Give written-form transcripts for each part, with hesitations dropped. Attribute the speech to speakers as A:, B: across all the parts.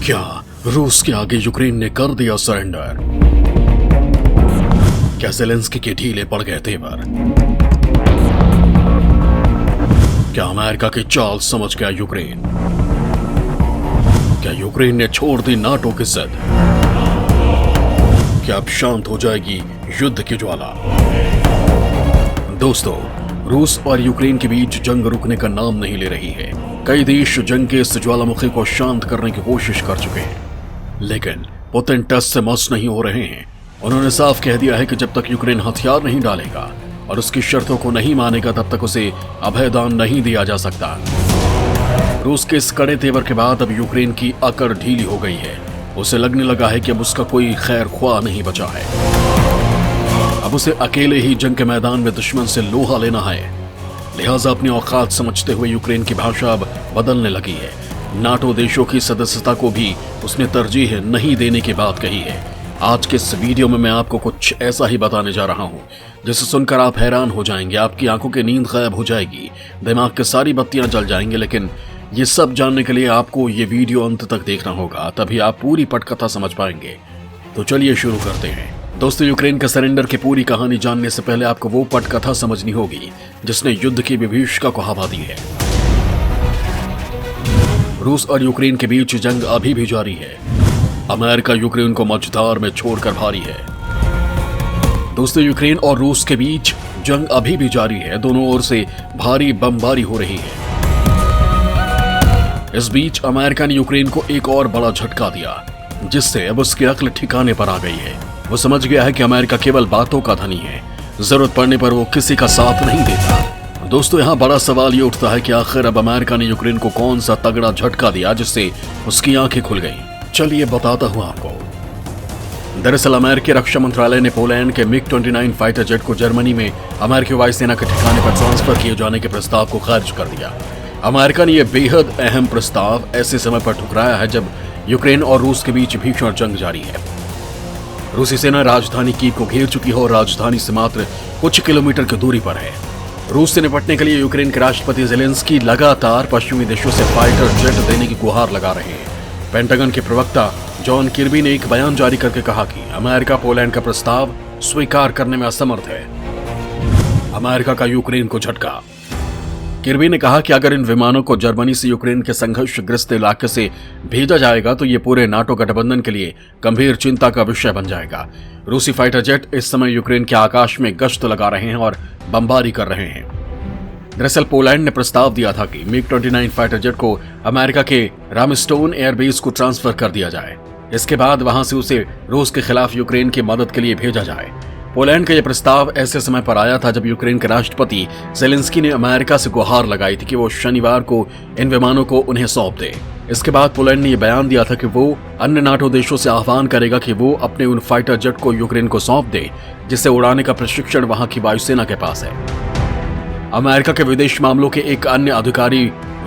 A: क्या रूस के आगे यूक्रेन ने कर दिया सरेंडर? क्या ज़ेलेंस्की के ढीले पड़ गए तेवर? क्या अमेरिका की चाल समझ गया यूक्रेन? क्या यूक्रेन ने छोड़ दी नाटो की जिद? क्या अब शांत हो जाएगी युद्ध की ज्वाला? दोस्तों, रूस और यूक्रेन के बीच जंग रुकने का नाम नहीं ले रही है। कई देश जंग के इस ज्वालामुखी को शांत करने की कोशिश कर चुके हैं, लेकिन पुतिन टस से मस नहीं हो रहे हैं। उन्होंने साफ कह दिया है कि जब तक यूक्रेन हथियार नहीं डालेगा और उसकी शर्तों को नहीं मानेगा, तब तक उसे अभयदान नहीं दिया जा सकता। रूस के इस कड़े तेवर के बाद अब यूक्रेन की अकड़ ढीली हो गई है। उसे लगने लगा है कि अब उसका कोई खैर ख्वाह नहीं बचा है। अब उसे अकेले ही जंग के मैदान में दुश्मन से लोहा लेना है। लिहाजा अपनी औकात समझते हुए यूक्रेन की भाषा अब बदलने लगी है। नाटो देशों की सदस्यता को भी उसने तरजीह नहीं देने की बात कही है। आज के इस वीडियो में मैं आपको कुछ ऐसा ही बताने जा रहा हूं जिसे सुनकर आप हैरान हो जाएंगे, आपकी आंखों की नींद गायब हो जाएगी, दिमाग की सारी बत्तियां जल जाएंगी। लेकिन ये सब जानने के लिए आपको ये वीडियो अंत तक देखना होगा, तभी आप पूरी पटकथा समझ पाएंगे। तो चलिए शुरू करते हैं। दोस्तों, यूक्रेन का सरेंडर की पूरी कहानी जानने से पहले आपको वो पटकथा समझनी होगी जिसने युद्ध की विभीषिका को हवा दी है। रूस और यूक्रेन के बीच जंग अभी भी जारी है। अमेरिका यूक्रेन को मझधार में छोड़कर भारी है। दोस्तों, यूक्रेन और रूस के बीच जंग अभी भी जारी है। दोनों ओर से भारी बमबारी हो रही है। इस बीच अमेरिका ने यूक्रेन को एक और बड़ा झटका दिया, जिससे अब उसकी अक्ल ठिकाने पर आ गई है। वो समझ गया है कि अमेरिका केवल बातों का धनी है, जरूरत पड़ने पर वो किसी का साथ नहीं देता। दोस्तों, यहाँ बड़ा सवाल ये उठता है कि आखिर अब अमेरिका ने यूक्रेन को कौन सा तगड़ा झटका दिया जिससे उसकी आंखें खुल गईं। चलिए बताता हूँ आपको। दरअसल अमेरिकी रक्षा मंत्रालय ने पोलैंड के मिग-29 फाइटर जेट को जर्मनी में अमेरिकी वायुसेना के ठिकाने पर ट्रांसफर किए जाने के प्रस्ताव को खारिज कर दिया। अमेरिका ने यह बेहद अहम प्रस्ताव ऐसे समय पर ठुकराया है जब यूक्रेन और रूस के बीच भीषण जंग जारी है। रूसी सेना राजधानी कीव को घेर चुकी है और राजधानी से मात्र कुछ किलोमीटर की दूरी पर है। रूस से निपटने के लिए यूक्रेन के राष्ट्रपति ज़ेलेंस्की लगातार पश्चिमी देशों से फाइटर जेट देने की गुहार लगा रहे हैं। पेंटागन के प्रवक्ता जॉन किर्बी ने एक बयान जारी करके कहा कि अमेरिका पोलैंड का प्रस्ताव स्वीकार करने में असमर्थ है। अमेरिका का यूक्रेन को झटका। किर्बी ने कहा कि अगर इन विमानों को जर्मनी से यूक्रेन के संघर्षग्रस्त इलाके से भेजा जाएगा तो ये पूरे नाटो गठबंधन के लिए गंभीर चिंता का विषय बन जाएगा। रूसी फाइटर जेट इस समय यूक्रेन के आकाश में गश्त लगा रहे हैं और बमबारी कर रहे हैं। दरअसल पोलैंड ने प्रस्ताव दिया था कि मिग-29 फाइटर जेट को अमेरिका के रामस्टोन एयरबेस को ट्रांसफर कर दिया जाए। इसके बाद वहां से उसे रूस के खिलाफ यूक्रेन की मदद के लिए भेजा जाए। पोलैंड का यह प्रस्ताव ऐसे समय पर आया था जब यूक्रेन के राष्ट्रपति ज़ेलेंस्की ने अमेरिका से गुहार लगाई थी कि वो शनिवार को इन विमानों को उन्हें सौंप दे। इसके बाद पोलैंड ने यह बयान दिया था कि वो अन्य नाटो देशों से आह्वान करेगा कि वो अपने उन फाइटर जेट को यूक्रेन को सौंप दे जिसे उड़ाने का प्रशिक्षण वहां की वायुसेना के पास है। अमेरिका के विदेश मामलों के एक अन्य अधिकारी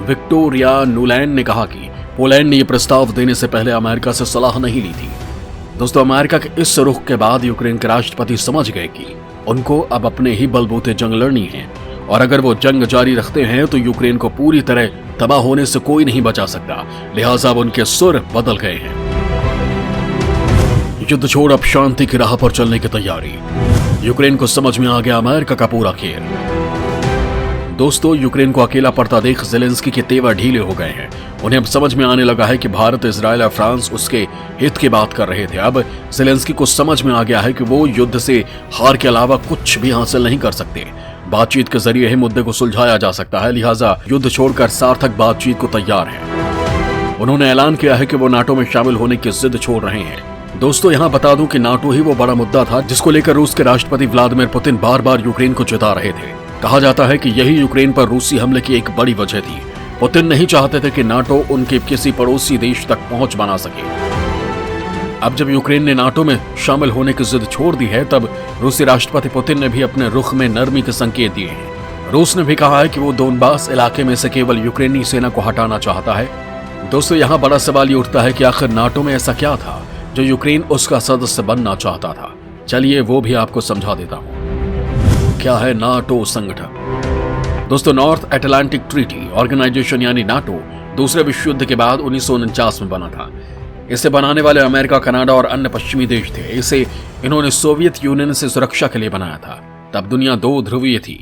A: विक्टोरिया नुलैंड ने कहा कि पोलैंड ने यह प्रस्ताव देने से पहले अमेरिका से सलाह नहीं ली थी। दोस्तों, अमेरिका के इस रुख के बाद यूक्रेन के राष्ट्रपति समझ गए कि उनको अब अपने ही बलबूते जंग लड़नी है और अगर वो जंग जारी रखते हैं तो यूक्रेन को पूरी तरह तबाह होने से कोई नहीं बचा सकता। लिहाजा अब उनके सुर बदल गए हैं। युद्ध छोड़ अब शांति की राह पर चलने की तैयारी। यूक्रेन को समझ में आ गया अमेरिका का पूरा खेल। दोस्तों, यूक्रेन को अकेला पड़ता देख ज़ेलेंस्की के तेवर ढीले हो गए हैं। उन्हें अब समझ में आने लगा है कि भारत, इजराइल और फ्रांस उसके हित की बात कर रहे थे। अब ज़ेलेंस्की को समझ में आ गया है कि वो युद्ध से हार के अलावा कुछ भी हासिल नहीं कर सकते। बातचीत के जरिए ही मुद्दे को सुलझाया जा सकता है। लिहाजा युद्ध छोड़कर सार्थक बातचीत को तैयार है। उन्होंने ऐलान किया है कि वो नाटो में शामिल होने की जिद छोड़ रहे हैं। दोस्तों, यहाँ बता दूं कि नाटो ही वो बड़ा मुद्दा था जिसको लेकर रूस के राष्ट्रपति व्लादिमीर पुतिन बार बार यूक्रेन को चिता रहे थे। कहा जाता है कि यही यूक्रेन पर रूसी हमले की एक बड़ी वजह थी। पुतिन नहीं चाहते थे कि नाटो उनके किसी पड़ोसी देश तक पहुंच बना सके। अब जब यूक्रेन ने नाटो में शामिल होने की जिद छोड़ दी है, तब रूसी राष्ट्रपति पुतिन ने भी अपने रुख में नरमी के संकेत दिए हैं। रूस ने भी कहा है कि वो दोनबास इलाके में से केवल यूक्रेनी सेना को हटाना चाहता है। दोस्तों, यहाँ बड़ा सवाल ये उठता है कि आखिर नाटो में ऐसा क्या था जो यूक्रेन उसका सदस्य बनना चाहता था। चलिए वो भी आपको समझा देता हूँ। क्या है नाटो संगठन? दोस्तों, नॉर्थ अटलांटिक ट्रीटी ऑर्गेनाइजेशन यानी नाटो दूसरे विश्व युद्ध के बाद 1949 में बना था। इसे बनाने वाले अमेरिका, कनाडा और अन्य पश्चिमी देश थे। इसे इन्होंने सोवियत यूनियन से सुरक्षा के लिए बनाया था। तब दुनिया दो ध्रुवीय थी,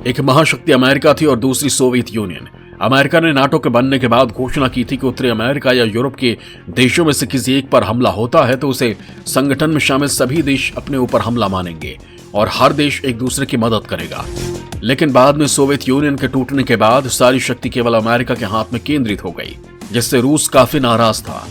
A: एक महाशक्ति अमेरिका थी और दूसरी सोवियत यूनियन। अमेरिका ने नाटो के बनने के बाद घोषणा की थी कि उत्तरी अमेरिका या यूरोप के देशों में से किसी एक पर हमला होता है तो उसे संगठन में शामिल सभी देश अपने ऊपर हमला मानेंगे और हर देश एक दूसरे की मदद करेगा। लेकिन बाद में सोवियत यूनियन के टूटने के बाद सारी शक्ति केवल अमेरिका के हाथ में केंद्रित हो गई, जिससे रूस काफी नाराज था।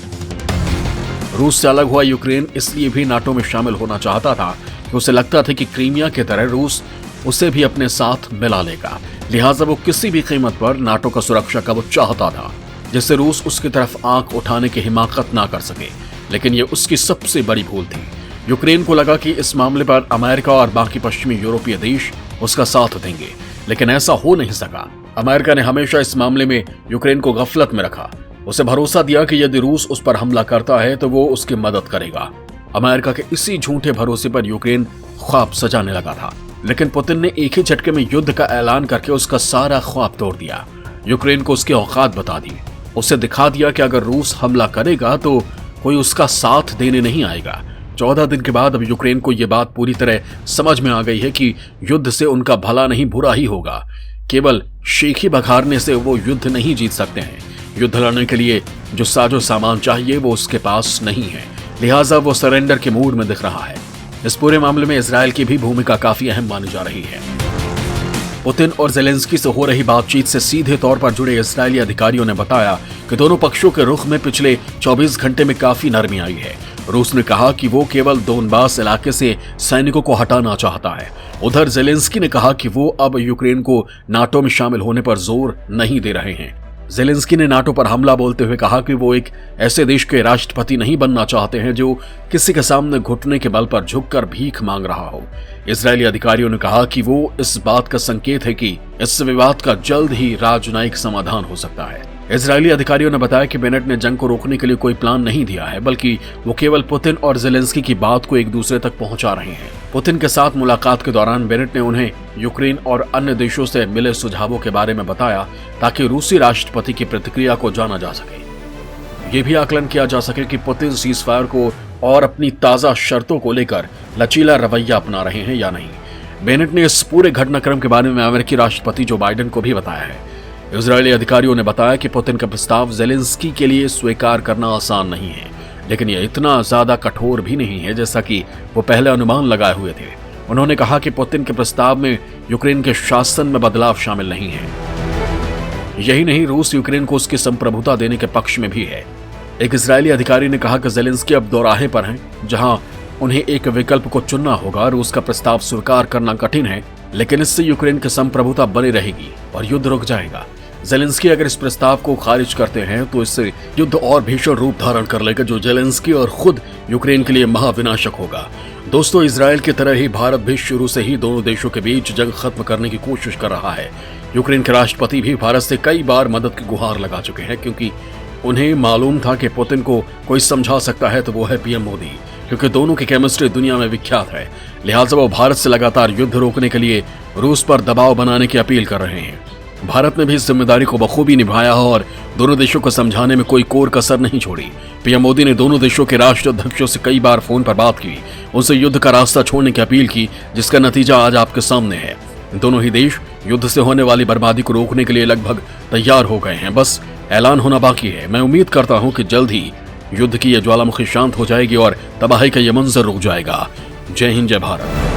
A: रूस से अलग हुआ यूक्रेन इसलिए भी नाटो में शामिल होना चाहता था कि उसे लगता था कि क्रीमिया की तरह रूस उसे भी अपने साथ मिला लेगा। लिहाजा वो किसी भी कीमत पर नाटो का सुरक्षा का वो चाहता था, जिससे रूस उसकी तरफ आंख उठाने की हिमाकत ना कर सके। लेकिन ये उसकी सबसे बड़ी भूल थी। यूक्रेन को लगा कि इस मामले पर अमेरिका और बाकी पश्चिमी यूरोपीय देश उसका साथ देंगे, लेकिन ऐसा हो नहीं सका। अमेरिका ने हमेशा इस मामले में यूक्रेन को गफलत में रखा। उसे भरोसा दिया कि यदि रूस उस पर हमला करता है तो वो उसकी मदद करेगा। अमेरिका के इसी झूठे भरोसे पर यूक्रेन ख्वाब सजाने लगा था। लेकिन पुतिन ने एक ही झटके में युद्ध का ऐलान करके उसका सारा ख्वाब तोड़ दिया। यूक्रेन को उसकी औकात बता दी। उसे दिखा दिया कि अगर रूस हमला करेगा तो कोई उसका साथ देने नहीं आएगा। 14 दिन के बाद अब यूक्रेन को यह बात पूरी तरह समझ में आ गई है कि युद्ध से उनका भला नहीं बुरा ही होगा। केवल शेखी बघारने से वो युद्ध नहीं जीत सकते हैं। युद्ध लड़ने के लिए जो साजो सामान चाहिए वो उसके पास नहीं है, लिहाजा वो सरेंडर के मूड में दिख रहा है। इस पूरे मामले में इजराइल की भी भूमिका काफी अहम मानी जा रही है। पुतिन और जेलेंस्की से हो रही बातचीत से सीधे तौर पर जुड़े इजरायली अधिकारियों ने बताया कि दोनों पक्षों के रुख में पिछले 24 घंटे में काफी नरमी आई है। रूस ने कहा कि वो केवल दोनबास इलाके से सैनिकों को हटाना चाहता है। उधर जेलेंस्की ने कहा कि वो अब यूक्रेन को नाटो में शामिल होने पर जोर नहीं दे रहे हैं। जेलेंस्की ने नाटो पर हमला बोलते हुए कहा कि वो एक ऐसे देश के राष्ट्रपति नहीं बनना चाहते हैं जो किसी के सामने घुटने के बल पर झुककर भीख मांग रहा हो। इजरायली अधिकारियों ने कहा कि वो इस बात का संकेत है कि इस विवाद का जल्द ही राजनयिक समाधान हो सकता है। इजरायली अधिकारियों ने बताया कि बेनेट ने जंग को रोकने के लिए कोई प्लान नहीं दिया है, बल्कि वो केवल पुतिन और जेलेंस्की की बात को एक दूसरे तक पहुंचा रहे हैं। पुतिन के साथ मुलाकात के दौरान बेनेट ने उन्हें यूक्रेन और अन्य देशों से मिले सुझावों के बारे में बताया ताकि रूसी राष्ट्रपति की प्रतिक्रिया को जाना जा सके। ये भी आकलन किया जा सके कि पुतिन सीजफायर को और अपनी ताजा शर्तों को लेकर लचीला रवैया अपना रहे हैं या नहीं। बेनेट ने इस पूरे घटनाक्रम के बारे में अमेरिकी राष्ट्रपति जो बाइडेन को भी बताया है। इजरायली अधिकारियों ने बताया कि पुतिन का प्रस्ताव जेलेंस्की के लिए स्वीकार करना आसान नहीं है, लेकिन यह इतना ज्यादा कठोर भी नहीं है जैसा कि वो पहले अनुमान लगाए हुए थे। उन्होंने कहा कि पुतिन के प्रस्ताव में यूक्रेन के शासन में बदलाव शामिल नहीं है। यही नहीं, रूस यूक्रेन को उसकी संप्रभुता देने के पक्ष में भी है। एक इजरायली अधिकारी ने कहा कि जेलेंस्की अब दोराहे पर हैं, जहां उन्हें एक विकल्प को चुनना होगा। रूस का प्रस्ताव स्वीकार करना कठिन है, लेकिन इससे यूक्रेन की संप्रभुता बनी रहेगी और युद्ध रुक जाएगा। जेलेंस्की अगर इस प्रस्ताव को खारिज करते हैं तो इससे युद्ध और भीषण रूप धारण कर लेगा, जो जेलेंस्की और खुद यूक्रेन के लिए महाविनाशक होगा। दोस्तों, इजरायल की तरह ही भारत भी शुरू से ही दोनों देशों के बीच जंग खत्म करने की कोशिश कर रहा है। यूक्रेन के राष्ट्रपति भी भारत से कई बार मदद की गुहार लगा चुके हैं, क्योंकि उन्हें मालूम था कि पुतिन को कोई समझा सकता है तो वो है पीएम मोदी, क्योंकि दोनों की केमिस्ट्री दुनिया में विख्यात है। लिहाजा वो भारत से लगातार युद्ध रोकने के लिए रूस पर दबाव बनाने की अपील कर रहे हैं। भारत ने भी इस जिम्मेदारी को बखूबी निभाया और दोनों देशों को समझाने में कोई कोर कसर नहीं छोड़ी। पीएम मोदी ने दोनों देशों के राष्ट्राध्यक्षों से कई बार फोन पर बात की, उनसे युद्ध का रास्ता छोड़ने की अपील की, जिसका नतीजा आज आपके सामने है। दोनों ही देश युद्ध से होने वाली बर्बादी को रोकने के लिए लगभग तैयार हो गए हैं, बस ऐलान होना बाकी है। मैं उम्मीद करता हूं कि जल्द ही युद्ध की यह ज्वालामुखी शांत हो जाएगी और तबाही का यह मंजर रुक जाएगा। जय हिंद, जय भारत।